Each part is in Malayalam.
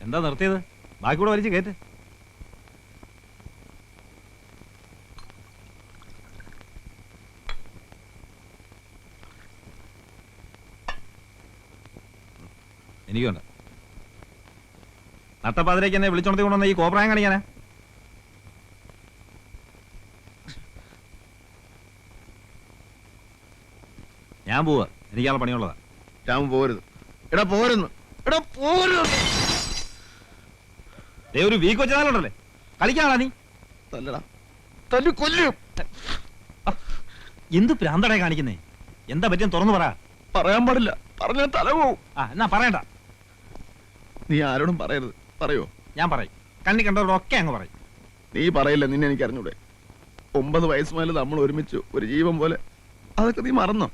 എന്താ നിർത്തിയത്? ബാക്കി കൂടെ വലിച്ച് കയറ്റ്. എനിക്കുണ്ട്. നട്ടപ്പാതിരേക്ക് എന്നെ വിളിച്ചോണ്ടി കൊണ്ടുവന്ന ഈ കോപ്രായം കാണിക്കാനാ? ഞാൻ പോവാ, എനിക്കാളെ പണിയുള്ളതാ. രാമ പോരുത്. എടാ പോരുന്നു. എടാ പോരുന്നു. ഒരു വീക്ക് വെച്ചാലുണ്ടല്ലേ കളിക്കാണാ നീ? തല്ലടാ, തല്ലു കൊല്ലും. എന്ത് പ്രാന്തടേ കാണിക്കുന്നേ? എന്താ പറ്റിയെന്ന് തുറന്നു പറ. പറയാൻ പാടില്ല, പറഞ്ഞ തല പോവും. എന്നാ പറയണ്ട. നീ ആരോടും പറയരുത്. പറയോ? ഞാൻ പറയും. കണ്ണി കണ്ടവരോടൊക്കെ അങ്ങ് പറയും. നീ പറയില്ല, നിന്നെ എനിക്ക് അറിഞ്ഞൂടെ. 9 വയസ്സ് മുതൽ നമ്മൾ ഒരുമിച്ച് ഒരു ജീവൻ പോലെ. അതൊക്കെ നീ മറന്നോ?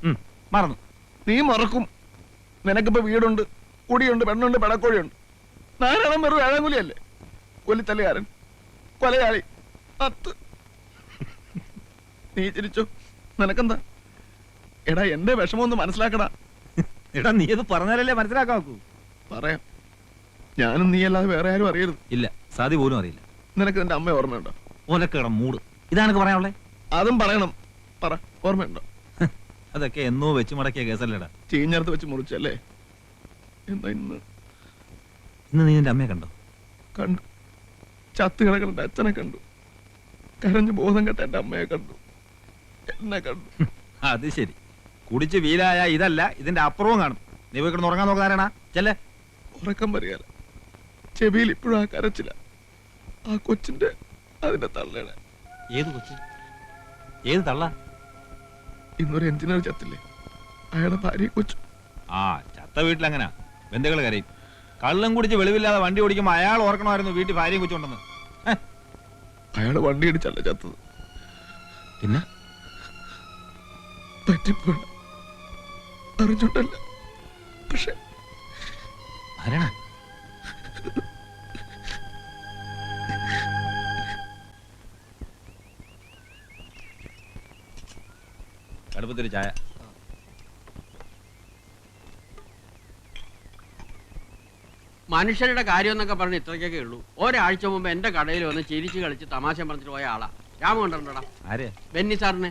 മറന്നു. നീ മറക്കും. നിനക്കിപ്പോ വീടുണ്ട്, കുടിയുണ്ട്, പെണ്ണുണ്ട്, പെടക്കോഴിയുണ്ട്. നാരായണം വെറും ഏഴാങ്കുലിയല്ലേ? കൊല്ലിത്തല്ലുകാരൻ, കൊലയാളി, അത്ത്. നീ ചിരിച്ചോ? നിനക്കെന്താ? എടാ എന്റെ വിഷമം ഒന്ന് മനസ്സിലാക്കടാ. എടാ നീ ഇത് പറഞ്ഞാലല്ലേ മനസ്സിലാക്കാൻ നോക്കൂ. പറയാം. ഞാനും നീ അല്ലാതെ വേറെ ആരും അറിയരുത്. ഇല്ല, സാധി പോലും അറിയില്ല. നിനക്ക് നിന്റെ അമ്മ ഓർമ്മയുണ്ടോ? ഓലക്കേടം മൂട്. ഇതാണ് പറയാനുള്ളേ. അതും പറയണം. പറ, ഓർമ്മയുണ്ടോ? അതൊക്കെ എന്നോ വെച്ച് മടക്കിയ കേസല്ലേടാ. ചീഞ്ഞടുത്ത് വെച്ച് മുറിച്ചല്ലേ? എന്താ ഇന്ന് നീ നിന്റെ അമ്മയെ കണ്ടോ? കണ്ടു. ചത്ത് കിടക്കുന്ന അച്ഛനെ കണ്ടു. കരഞ്ഞു ബോധം കെട്ട എന്റെ അമ്മയെ കണ്ടു. എന്നെ കണ്ടു. അത് ശരി. കുടിച്ച് വീലായ ഇതല്ല, ഇതിന്റെ അപ്പുറവും കാണും. നീ പോയി കിടന്ന് ഉറങ്ങാൻ നോക്കാനാ? ചെല്ലേ. ഉറക്കം വരികയല്ല. ചെവിയിൽ ഇപ്പോഴും ആ കരച്ചില്ല. ആ കൊച്ചിന്റെ, അതിന്റെ തള്ളയുടെ. ഏത് കൊച്ച്? ഏത് തള്ള? ഇന്നൊരു എഞ്ചിനീയർ ചത്തില്ലേ, അയാളുടെ ഭാര്യ കൊച്ചു. ചത്ത വീട്ടിലങ്ങനാ, ബന്ധുക്കൾ കരയും. കള്ളം കുടിച്ച് വെളിവില്ലാതെ വണ്ടി ഓടിക്കുമ്പോ അയാൾ ഓർക്കണമായിരുന്നു വീട്ടിൽ ഭാര്യയും കൊച്ചുണ്ടെന്ന്. അയാള് വണ്ടി ഇടിച്ചല്ല ചത്തത്. പിന്നെ പറ്റിപ്പോയി. അറിഞ്ഞോണ്ടല്ല. പക്ഷെ ആരാണ്? കടുപ്പത്തൊരു ചായ. മനുഷ്യരുടെ കാര്യം എന്നൊക്കെ പറഞ്ഞ് ഇത്രയ്ക്കൊക്കെ ഉള്ളൂ. ഒരാഴ്ച മുമ്പ് എന്റെ കടയിൽ വന്ന് ചിരിച്ചു കളിച്ച് തമാശ പറഞ്ഞിട്ട് പോയ ആളാ. രാമ കണ്ടിട്ടുണ്ടോടാ? ആരെയാ? ബെന്നി സാറിനെ.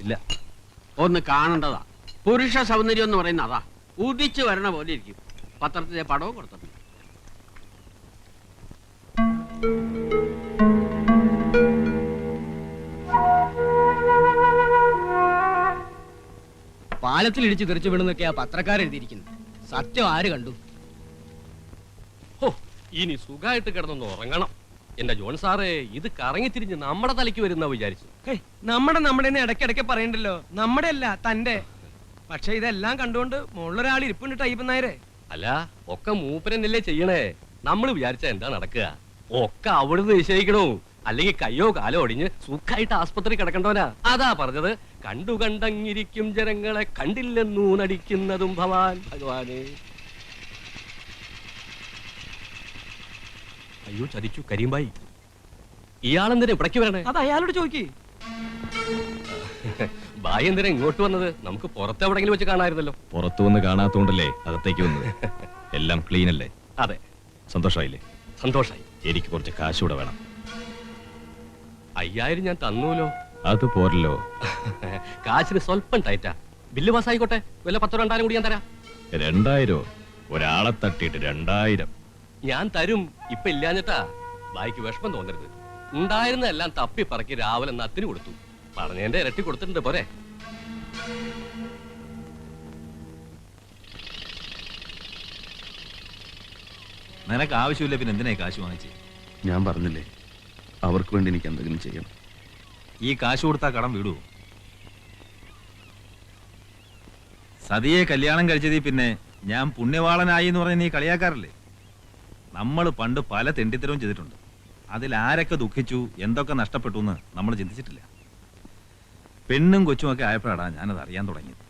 ഇല്ല. ഒന്ന് കാണേണ്ടതാ. പുരുഷ സൗന്ദര്യം എന്ന് പറയുന്ന അതാ. ഉദിച്ചു വരണ പോലെ ഇരിക്കും. പത്രത്തിലെ പടവും കൊടുത്തിട്ടുണ്ട്. പാലത്തിൽ ഇടിച്ച് തെറിച്ചു വീണെന്നൊക്കെയാ പത്രക്കാരെഴുതിയിരിക്കുന്നത്. സത്യം ആര് കണ്ടു? ഇനി സുഖമായിട്ട് കിടന്നൊന്ന് ഉറങ്ങണം. എന്റെ ജോൺ സാറേ, ഇത് കറങ്ങിത്തിരിഞ്ഞ് നമ്മുടെ തലയ്ക്ക് വരുന്ന വിചാരിച്ചു. നമ്മുടെ ഇടയ്ക്കിടയ്ക്ക് പറയണ്ടല്ലോ. നമ്മുടെ അല്ല, തന്റെ. പക്ഷെ ഇതെല്ലാം കണ്ടുകൊണ്ട് മുകളിലൊരാൾ ഇരിപ്പുണ്ട് ടൈപ്പ് നായരെ. അല്ല, ഒക്കെ മൂപ്പരന്നല്ലേ ചെയ്യണേ. നമ്മൾ വിചാരിച്ച എന്താ നടക്കുക? ഒക്കെ അവിടുന്ന് നിശ്ചയിക്കണോ? അല്ലെങ്കിൽ കയ്യോ കാലോ ഒടിഞ്ഞ് സുഖമായിട്ട് ആസ്പത്രി കിടക്കണ്ടോനാ. അതാ പറഞ്ഞത്, കണ്ടു കണ്ടങ്ങിരിക്കും ജനങ്ങളെ കണ്ടില്ലെന്നൂ നടിക്കുന്നതും ഭവാൻ ഭഗവാനെ. അയ്യോ, ചതിച്ചു കരീംബായി. ഇയാളെന്തിനാ ഇവിടേക്ക് വരണേ? അത് അയാളോട് ചോദിക്കേ. ബായി എന്തിനാ ഇങ്ങോട്ട് വന്നത്? നമുക്ക് പുറത്ത് എവിടെങ്കിലും വെച്ച് കാണാമായിരുന്നല്ലോ. പുറത്തു വന്ന് കാണാത്തോണ്ടല്ലേ അകത്തേക്ക് വന്നത്. എല്ലാം ക്ലീൻ അല്ലേ? അതെ. സന്തോഷമായില്ലേ? സന്തോഷായി. എനിക്ക് കുറച്ച് കാശ് കൂടെ വേണം. 5000 ഞാൻ തന്നൂലോ. അത് പോരല്ലോ. കാശിന് സ്വല്പം ടൈറ്റാ. ബില്ല് പാസ്സായിക്കോട്ടെ. വല്ല 10,000-2000 കൂടി ഞാൻ തരാം. 2000? ഒരാളെ തട്ടിയിട്ട് 2000? ഞാൻ തരും. ഇപ്പൊ ഇല്ലാഞ്ഞിട്ടാ. ബായിക്ക് വിഷമം തോന്നരുത്. ഉണ്ടായിരുന്നെല്ലാം തപ്പി പറക്കി രാവിലെ നത്തിന് കൊടുത്തു. പറഞ്ഞതിന്റെ ഇരട്ടി കൊടുത്തിട്ടുണ്ട്. പോരെ? നിനക്ക് ആവശ്യമില്ല, പിന്നെ എന്തിനാ കാശ് വാങ്ങിച്ച്? ഞാൻ പറഞ്ഞില്ലേ, അവർക്ക് വേണ്ടി എനിക്ക് എന്തെങ്കിലും ചെയ്യണം. ഈ കാശ് കൊടുത്താ കടം വിടുവോ? സതിയെ കല്യാണം കഴിച്ചതിൽ പിന്നെ ഞാൻ പുണ്യവാളനായി എന്ന് പറഞ്ഞ് നീ കളിയാക്കാറില്ലേ? നമ്മൾ പണ്ട് പല തെണ്ടിത്തരവും ചെയ്തിട്ടുണ്ട്. അതിൽ ആരൊക്കെ ദുഃഖിച്ചു, എന്തൊക്കെ നഷ്ടപ്പെട്ടു എന്ന് നമ്മൾ ചിന്തിച്ചിട്ടില്ല. പെണ്ണും കൊച്ചുമൊക്കെ ആയപ്പോഴാടാ ഞാനത് അറിയാൻ തുടങ്ങിയത്.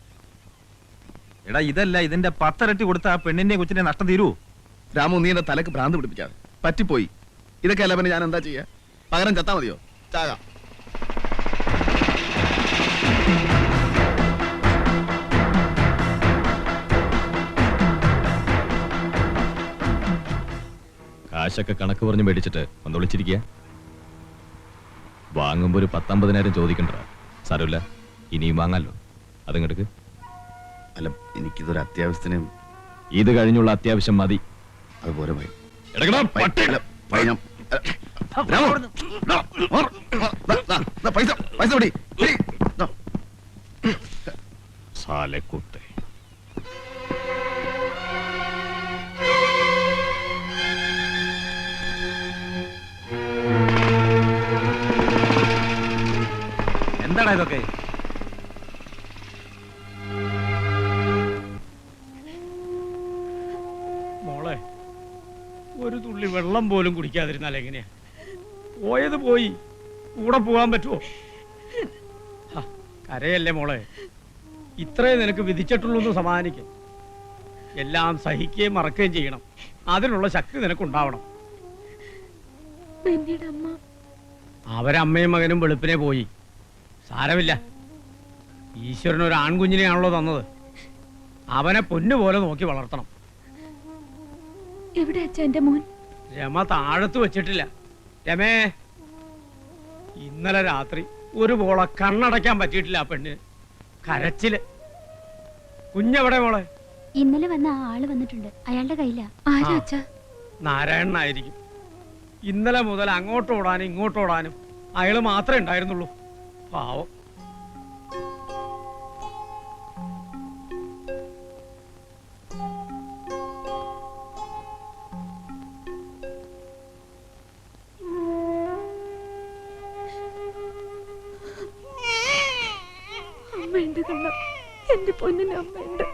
എടാ, ഇതല്ല, ഇതിന്റെ 10 ഇരട്ടി കൊടുത്ത ആ പെണ്ണിന്റെ കൊച്ചിന്റെ നഷ്ടം തീരുവോ? രാമു, നീ എന്റെ തലക്ക് ഭ്രാന്ത് പിടിപ്പിക്കാതെ. പറ്റിപ്പോയി. ഇതൊക്കെ അല്ല, പിന്നെ ഞാൻ എന്താ ചെയ്യാ? പകരം ചത്താ മതിയോ? ചാകാം. കാശൊക്കെ കണക്ക് പറഞ്ഞ് മേടിച്ചിട്ട് ഒന്ന് വിളിച്ചിരിക്കുക. വാങ്ങുമ്പോ ഒരു 10-50,000 ചോദിക്കണ്ട. സാരമില്ല, ഇനിയും വാങ്ങാലോ. അതിങ്ങെടുക്ക്. അല്ല, എനിക്കിതൊരു അത്യാവശ്യത്തിന്. ഇത് കഴിഞ്ഞുള്ള അത്യാവശ്യം മതി. അതുപോലെ പോയി എടുക്കടാ, പട്ടി. പൈസ പിടി. സാലക്കുട്ടെ. എന്താടാ ഇതൊക്കെ? മോളെ, ഒരു തുള്ളി വെള്ളം പോലും കുടിക്കാതിരുന്നാൽ എങ്ങനെയാ? പോയത് പോയി, കൂടെ പോകാൻ പറ്റുമോ? കരയല്ലേ മോളെ, ഇത്രേ നിനക്ക് വിധിച്ചിട്ടുള്ളൂ എന്ന് സമാധാനിക്കും. എല്ലാം സഹിക്കുകയും മറക്കുകയും ചെയ്യണം. അതിനുള്ള ശക്തി നിനക്കുണ്ടാവണം. അവരമ്മയും മകനും വെളുപ്പിനെ പോയി. സാരമില്ല, ഈശ്വരൻ ഒരു ആൺകുഞ്ഞിനെയാണല്ലോ തന്നത്. അവനെ പൊന്നുപോലെ നോക്കി വളർത്തണം. എവിടെ അച്ഛാ എന്റെ മോൻ? രമ താഴത്ത് വെച്ചിട്ടില്ല. രമേ, ഇന്നലെ രാത്രി ഒരു പോളെ കണ്ണടയ്ക്കാൻ പറ്റിയിട്ടില്ല ആ പെണ്ണിന്. കരച്ചില്. കുഞ്ഞെവിടെ മോളെ? ഇന്നലെ വന്ന ആ ആള് വന്നിട്ടുണ്ട്. അയാളുടെ കയ്യിലാ. ആരാ അച്ഛാ? നാരായണനായിരിക്കും. ഇന്നലെ മുതൽ അങ്ങോട്ടോടാനും ഇങ്ങോട്ടോടാനും അയാള് മാത്രമേ ഉണ്ടായിരുന്നുള്ളൂ. പാവം. അമ്മയുണ്ട് കണ്ണ, എന്റെ പൊന്നിന് അമ്മയുണ്ട്.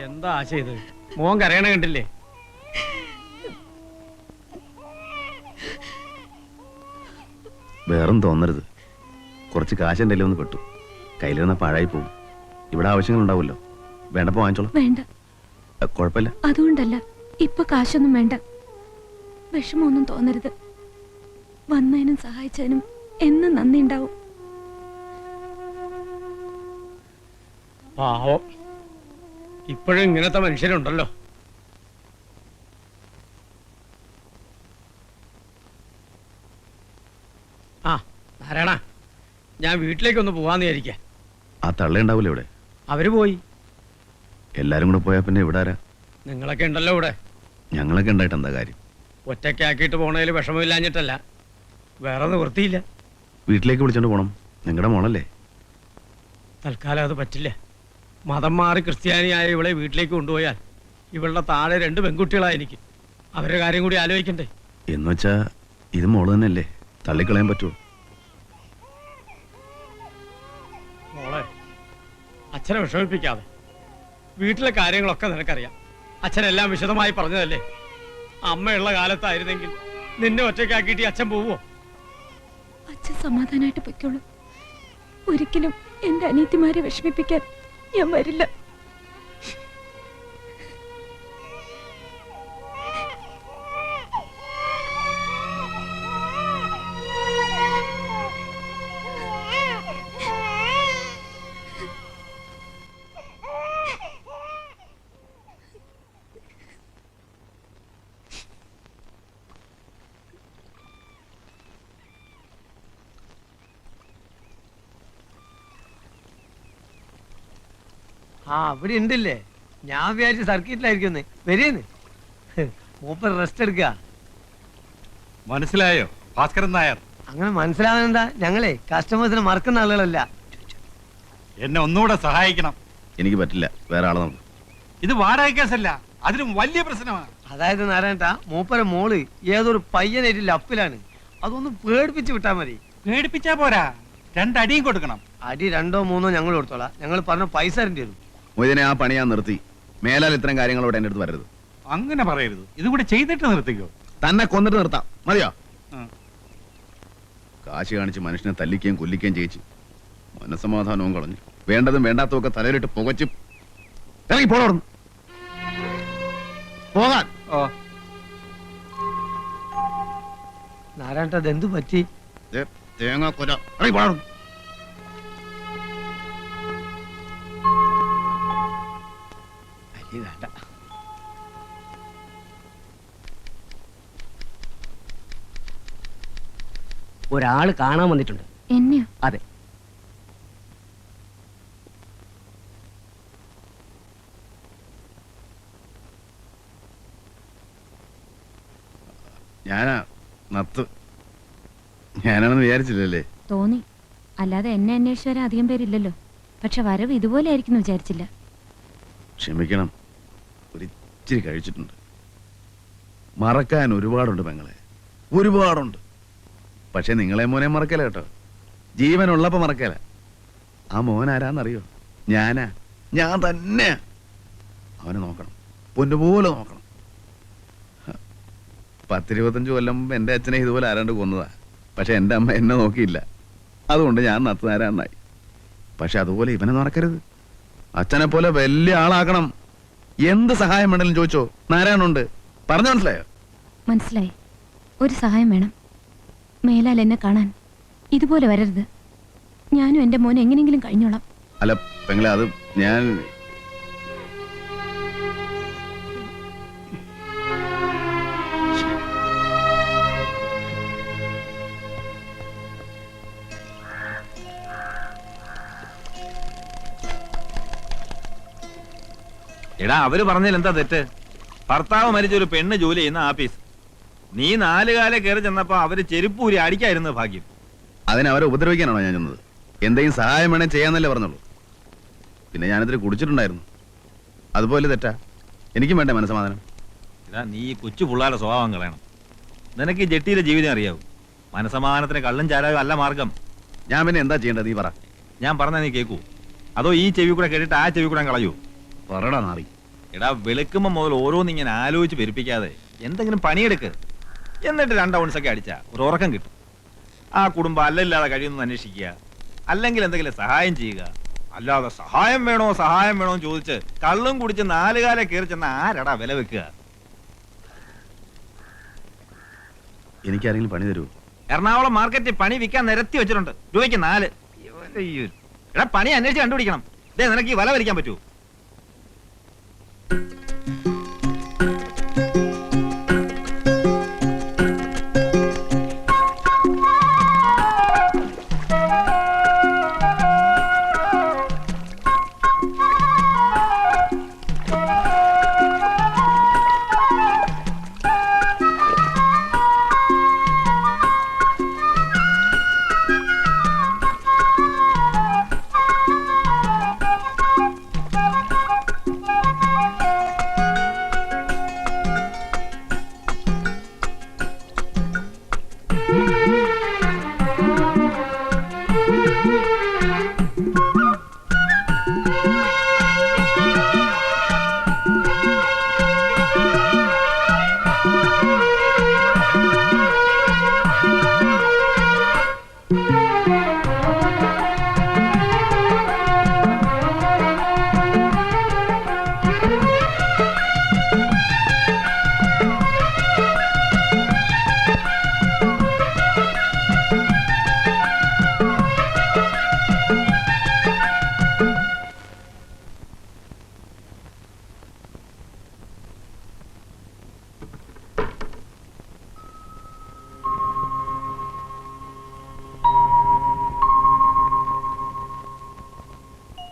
എന്താ ചെയ്ത്? മോൻ കരയണ കണ്ടില്ലേ? വേറൊന്നും തോന്നരുത്. കുറച്ച് കാശ് എൻ്റെ ഒന്ന് പെട്ടു. കയ്യിലിരുന്ന പാഴായി പോകും. ഇവിടെ ആവശ്യങ്ങൾ ഉണ്ടാവുമല്ലോ. വേണ്ടപ്പോ വാങ്ങിച്ചോളൂ. വേണ്ട. കുഴപ്പമില്ല. അതുകൊണ്ടല്ല, ഇപ്പൊ കാശൊന്നും വേണ്ട. വിഷമൊന്നും തോന്നരുത്. വന്നതിനും സഹായിച്ചതിനും എന്നും നന്ദി ഉണ്ടാവും. പാവം. ഇപ്പോഴും ഇങ്ങനത്തെ മനുഷ്യരുണ്ടല്ലോ. ആ നാരായണ, ഞാൻ വീട്ടിലേക്കൊന്ന് പോവാന്ന് വിചാരിക്ക. ആ തള്ളയുണ്ടാവൂലേ ഇവിടെ? അവര് പോയി. എല്ലാരും കൂടെ പോയാ പിന്നെ ഇവിടെ ആരാ? നിങ്ങളൊക്കെ ഉണ്ടല്ലോ ഇവിടെ. ഞങ്ങളൊക്കെ ഉണ്ടായിട്ട് എന്താ കാര്യം? ഒറ്റയ്ക്കാക്കിയിട്ട് പോണതിൽ വിഷമമില്ലാഞ്ഞിട്ടല്ല, വേറെ നിവൃത്തിയില്ല. വീട്ടിലേക്ക് വിളിച്ചോണ്ട് പോണം. നിങ്ങളുടെ മോളല്ലേ? തൽക്കാലം അത് പറ്റില്ല. മതം മാറി ക്രിസ്ത്യാനിയായ ഇവളെ വീട്ടിലേക്ക് കൊണ്ടുപോയാൽ ഇവളുടെ താഴെ 2 പെൺകുട്ടികളാ എനിക്ക്. അവരുടെ കാര്യം കൂടി ആലോചിക്കണ്ടേ? എന്നുവെച്ചാ ഇത് മോള് തന്നെയല്ലേ? തള്ളിക്കളയാൻ പറ്റുമോ? മോളെ, അച്ഛനെ വിഷമിപ്പിക്കാതെ. വീട്ടിലെ കാര്യങ്ങളൊക്കെ നിനക്കറിയാം. അച്ഛനെല്ലാം വിശദമായി പറഞ്ഞതല്ലേ. അമ്മയുള്ള കാലത്തായിരുന്നെങ്കിൽ നിന്നെ ഒറ്റയ്ക്കാക്കിയിട്ട് അച്ഛൻ പോവോ? അച്ഛൻ സമാധാനമായിട്ട് പൊയ്ക്കോളൂ. ഒരിക്കലും എന്റെ അനിയത്തിമാരെ വിഷമിപ്പിക്കാൻ ഞാൻ വരില്ല. ആ അവിടെ ഉണ്ടല്ലേ. ഞാൻ വിചാരിച്ച സർക്കിട്ടിലായിരിക്കും. വരേന്ന് മൂപ്പർ റെസ്റ്റ് എടുക്കുക. മനസ്സിലായോ ഭാസ്കരൻ നായർ? അങ്ങനെ മനസ്സിലാവുന്നെന്താ? ഞങ്ങളെ കസ്റ്റമേഴ്സിനെ മറക്കുന്ന ആളുകളല്ല. എന്നെ ഒന്നുകൂടെ സഹായിക്കണം. എനിക്ക് പറ്റില്ല. വേറെ ആളെ നോക്കാം. ഇത് വാടക കേസല്ല, അതിലും വലിയ പ്രശ്നമാണ്. അതായത് നാരായണ, മൂപ്പര മോള് ഏതൊരു പയ്യനായിട്ട് ലപ്പിലാണ്. അതൊന്ന് പേടിപ്പിച്ച് വിട്ടാ മതി. പേടിപ്പിച്ചാ പോരാ, 2 അടിയും കൊടുക്കണം. അടി 2 3 ഞങ്ങൾ കൊടുത്തോളാം. ഞങ്ങൾ പറഞ്ഞ പൈസ തരേണ്ടി വരും. മൊയ്തനെ, ആ പണി ഞാൻ നിർത്തി. മേലാൽ ഇത്തരം കാര്യങ്ങളോട് എൻ്റെ അടുത്ത് വരരുത്. അങ്ങനെ പറയരുത്. ഇതുകൂടെ ചെയ്തിട്ട് നിർത്തിക്കോ. തന്നെ കൊന്നിട്ട് നിർത്താം. മതിയോ? കാശ് കാണിച്ച് മനുഷ്യനെ തല്ലിക്കുകയും കൊല്ലിക്കുകയും ചെയ്യിച്ച് മനസ്സമാധാനവും കളഞ്ഞു. വേണ്ടതും വേണ്ടാത്തതൊക്കെ തലയിലിട്ട് പുകച്ച് ഇറങ്ങി പോകണം. പോകാൻ. നാരായണ, അതെന്തു പറ്റി? തേങ്ങാക്കൊല. ഇറങ്ങി പോകണം. ഒരാള് കാണാൻ വന്നിട്ടുണ്ട്. എന്നെയോ? അതെ. ഞാനാ നത്ത്. ഞാനാണെന്ന് വിചാരിച്ചില്ലല്ലേ? തോന്നി. അല്ലാതെ എന്നെ അന്വേഷിച്ച് വരാൻ അധികം പേരില്ലല്ലോ. പക്ഷെ വരവ് ഇതുപോലെ ആയിരിക്കും വിചാരിച്ചില്ല. ക്ഷമിക്കണം, ഒരിച്ചിരി കഴിച്ചിട്ടുണ്ട്. മറക്കാൻ ഒരുപാടുണ്ട് പെങ്ങളെ, ഒരുപാടുണ്ട്. പക്ഷെ നിങ്ങളെ മോനെ മറക്കല കേട്ടോ. ജീവനുള്ളപ്പോ മറക്കല. ആ മോൻ ആരാന്നറിയോ? ഞാൻ തന്നെ. അവനെ നോക്കണം, പൊന്നുപോലെ നോക്കണം. 10-25 കൊല്ലം മുമ്പ് എൻ്റെ അച്ഛനെ ഇതുപോലെ ആരാണ്ട് കൊന്നതാ. പക്ഷെ എൻ്റെ അമ്മ എന്നെ നോക്കിയില്ല. അതുകൊണ്ട് ഞാൻ നത്തുനാരാന്നായി. പക്ഷെ അതുപോലെ ഇവനെ നടക്കരുത്. അച്ഛനെ പോലെ വലിയ ആളാക്കണം. എന്ത് സഹായം വേണമെങ്കിലും ചോദിച്ചോ, നാരായണുണ്ട്. പറഞ്ഞു മനസ്സിലായോ? മനസ്സിലായി. ഒരു സഹായം വേണം. മേലാൽ എന്നെ കാണാൻ ഇതുപോലെ വരരുത്. ഞാനും എൻ്റെ മോനെ എങ്ങനെയെങ്കിലും കഴിഞ്ഞോളാം. അല്ല പെങ്ങളെ, അത് ഞാൻ എടാ, അവര് പറഞ്ഞതിൽ എന്താ തെറ്റ്? ഭർത്താവ് മരിച്ച ഒരു പെണ്ണ് ജോലി ചെയ്യുന്ന ആഫീസ്. നീ 4 കാലം കയറി ചെന്നപ്പോ അവര് ചെരുപ്പൂരി അടിക്കായിരുന്നു ഭാഗ്യം. അതിനവരെ ഉപദ്രവിക്കാനാണോ ഞാൻ ചെന്നത്? എന്തെങ്കിലും സഹായം വേണേ ചെയ്യാന്നല്ലേ പറഞ്ഞുള്ളൂ. പിന്നെ ഞാനിതിൽ കുടിച്ചിട്ടുണ്ടായിരുന്നു. അതുപോലെ തെറ്റാ? എനിക്കും വേണ്ടേ മനസ്സമാധാനം? എടാ, നീ ഈ കൊച്ചു പിള്ളാരുടെ സ്വഭാവം കളയണം. നിനക്ക് ഈ ജെട്ടിയിലെ ജീവിതം അറിയാവൂ. മനസ്സമാധാനത്തിന് കള്ളും ചാരായും അല്ല മാർഗം. ഞാൻ പിന്നെ എന്താ ചെയ്യേണ്ടത്? നീ പറ. ഞാൻ പറഞ്ഞാ നീ കേൾക്കൂ? അതോ ഈ ചെവി കൂടെ കേട്ടിട്ട് ആ ചെവി കൂടെ കളയൂ? പറടാ നാറി. എടാ, വെളുക്കുമ്പോ മുതൽ ഓരോന്നിങ്ങനെ ആലോചിച്ച് പെരുപ്പിക്കാതെ എന്തെങ്കിലും പണിയെടുക്ക്. എന്നിട്ട് 2 ഔൺസൊക്കെ അടിച്ചാ ഒരു ഉറക്കം കിട്ടും. ആ കുടുംബം അല്ലല്ലാതെ കഴിയുമെന്ന് അന്വേഷിക്കുക, അല്ലെങ്കിൽ എന്തെങ്കിലും സഹായം ചെയ്യുക. അല്ലാതെ സഹായം വേണോ എന്ന് ചോദിച്ച് കള്ളും കുടിച്ച് 4 കാലം കയറി ചെന്ന ആരടാ വില വെക്കുക? എനിക്കാരെങ്കിലും പണി തരൂ? എറണാകുളം മാർക്കറ്റിൽ പണി വിൽക്കാൻ നിരത്തി വെച്ചിട്ടുണ്ട്. രൂപയ്ക്ക് 4. എടാ, പണി അന്വേഷിച്ച് കണ്ടുപിടിക്കണം. നിനക്ക് ഈ വല വലിക്കാൻ പറ്റൂ?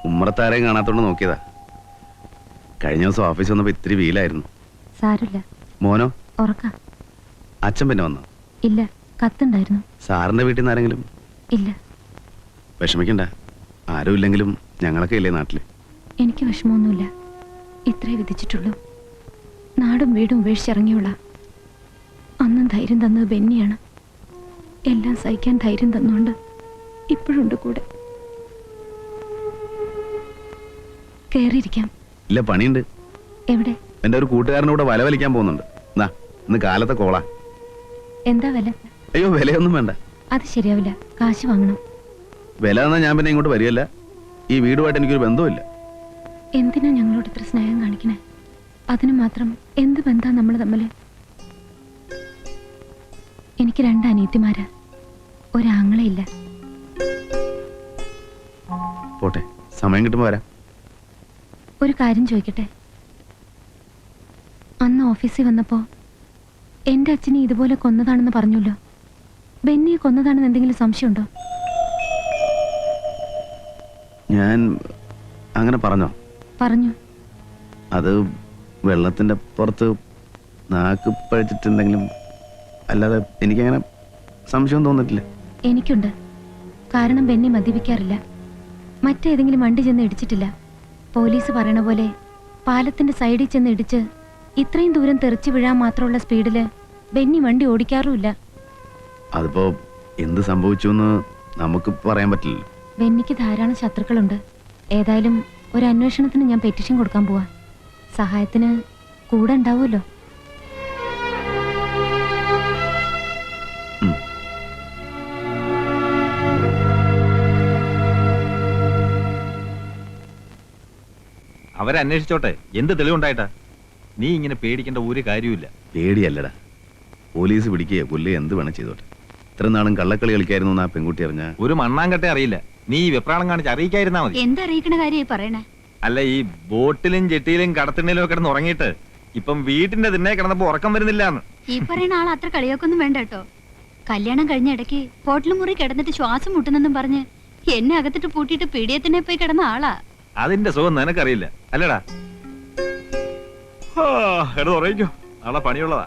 ഉമ്മറത്താരെയും കാണാത്തോണ്ട് നോക്കിയതാ. കഴിഞ്ഞ ദിവസം ഓഫീസ് വന്നപ്പോ ഇത്തിരി വീലായിരുന്നു. സാരില്ല. മോനോ? ഉറക്കാം. അച്ഛൻ പിന്നെ വന്നോ? ഇല്ല, കത്തുണ്ടായിരുന്നു. സാറിന്റെ വീട്ടിൽ നിന്ന് ആരെങ്കിലും? ഇല്ല. വിഷമിക്കണ്ട, ആരും ഇല്ലെങ്കിലും ഞങ്ങളൊക്കെ ഇല്ലേ നാട്ടില്. എനിക്ക് വിഷമമൊന്നുമില്ല. ഇത്രേ വിധിച്ചിട്ടുള്ളൂ. നാടും വീടും ഉപേക്ഷിച്ചിറങ്ങിയുള്ള അന്നും ധൈര്യം തന്നത് ബെന്നിയാണ്. എല്ലാം സഹിക്കാൻ ധൈര്യം തന്നുകൊണ്ട് ഇപ്പോഴുണ്ട് കൂടെ. കേറിയിരിക്കാം. ഇല്ല, പണിയുണ്ട്. എവിടെ? എന്റെ ഒരു കൂട്ടുകാരനൂടെ വല വലിക്കാൻ പോകുന്നുണ്ട്. ഇന്ന് കാലത്തെ കോള. എന്താ വില? അയ്യോ, വിലയൊന്നും വേണ്ട. അത് ശരിയാവില്ല, കാശ് വാങ്ങണം. വില എന്നാ ഞാൻ പിന്നെ ഇങ്ങോട്ട് വരികയല്ല. ഈ വീടുമായിട്ട് എനിക്കൊരു ബന്ധവുമില്ല. എന്തിനാ ഞങ്ങളോട് ഇത്ര സ്നേഹം കാണിക്കണേ? അതിന് മാത്രം എന്ത് ബന്ധാ നമ്മൾ തമ്മില്? എനിക്ക് 2 അനിയത്തിമാരാ, ഒരാങ്ങളയില്ല. പോട്ടെ, സമയം കിട്ടുമ്പോ വരാം. ഒരു കാര്യം ചോദിക്കട്ടെ? അന്ന് ഓഫീസിൽ വന്നപ്പോ എന്റെ അച്ഛനെ ഇതുപോലെ കൊന്നതാണെന്ന് പറഞ്ഞല്ലോ. ബെന്നിയെ കൊന്നതാണെന്ന് എന്തെങ്കിലും സംശയമുണ്ടോ? ഞാൻ അങ്ങനെ പറഞ്ഞോ? പറഞ്ഞു. അത് വെള്ളത്തിന്റെ പുറത്ത് നാക്ക് പഴിച്ചിട്ടുണ്ടെങ്കിലും അല്ലാതെ എനിക്കങ്ങനെ സംശയം തോന്നിട്ടില്ല. എനിക്കുണ്ട്. കാരണം ബെന്നി മദ്യപിക്കാറില്ല. മറ്റേതെങ്കിലും വണ്ടി ചെന്ന് ഇടിച്ചിട്ടില്ല. പോലീസ് പറയണ പോലെ പാലത്തിന്റെ സൈഡിൽ ചെന്ന് ഇടിച്ച് ഇത്രയും ദൂരം തെറിച്ചു വീഴാൻ മാത്രമുള്ള സ്പീഡില് ബെന്നി വണ്ടി ഓടിക്കാറുമില്ല. അതിപ്പോ എന്ത് സംഭവിച്ചു എന്ന് നമുക്ക് പറയാൻ പറ്റില്ല. ബെന്നിക്ക് ധാരാളം ശത്രുക്കളുണ്ട്. ഏതായാലും ഒരു അന്വേഷണത്തിന് ഞാൻ പെറ്റീഷൻ കൊടുക്കാൻ പോവാ. സഹായത്തിന് കൂടെ ഉണ്ടാവുമല്ലോ. അവരന്വേഷിച്ചോട്ടെ, എന്ത് തെളിവുണ്ടായിട്ടാ? നീ ഇങ്ങനെ പേടിക്കേണ്ട ഒരു കാര്യമില്ല. പേടിയല്ലടാ, പോലീസ് പിടിക്കുകയോ കൊല്ലുകയോ എന്ത് വേണം ചെയ്തോട്ടെ. ഇത്ര നാളും കള്ളക്കളി കളിക്കായിരുന്നു എന്ന് ആ പെൺകുട്ടി അറിഞ്ഞ ഒരു മണ്ണാങ്കട്ടെ അറിയില്ല. നീ ഈ വെപ്രാളം കാണിച്ച് അറിയിക്കാതിരുന്നാ മതി. എന്തറിയിക്കണ കാര്യമായി പറയണേ? അല്ല, ഈ ബോട്ടിലും ജെട്ടിയിലും കടത്തിണ്ണിലും ഒക്കെ കിടന്ന് ഉറങ്ങിയിട്ട് ഇപ്പം വീട്ടിന്റെ തിണ്ണെ കിടന്നപ്പോ ഉറക്കം വരുന്നില്ലാന്ന്. ഈ പറയുന്ന ആൾ അത്ര കളിയൊക്കൊന്നും വേണ്ട കേട്ടോ. കല്യാണം കഴിഞ്ഞ ഇടയ്ക്ക് ഹോട്ടൽ മുറി കിടന്നിട്ട് ശ്വാസം മുട്ടുന്നെന്നും പറഞ്ഞ് എന്നെ അകത്തിട്ട് പൂട്ടിയിട്ട് പീഡിയത്തിനെ പോയി കിടന്ന ആളാ. അതിന്റെ സുഖം നിനക്കറിയില്ല അല്ലടാ. എടാ ഉറങ്ങിക്കോ, നാളെ പണിയുള്ളതാ.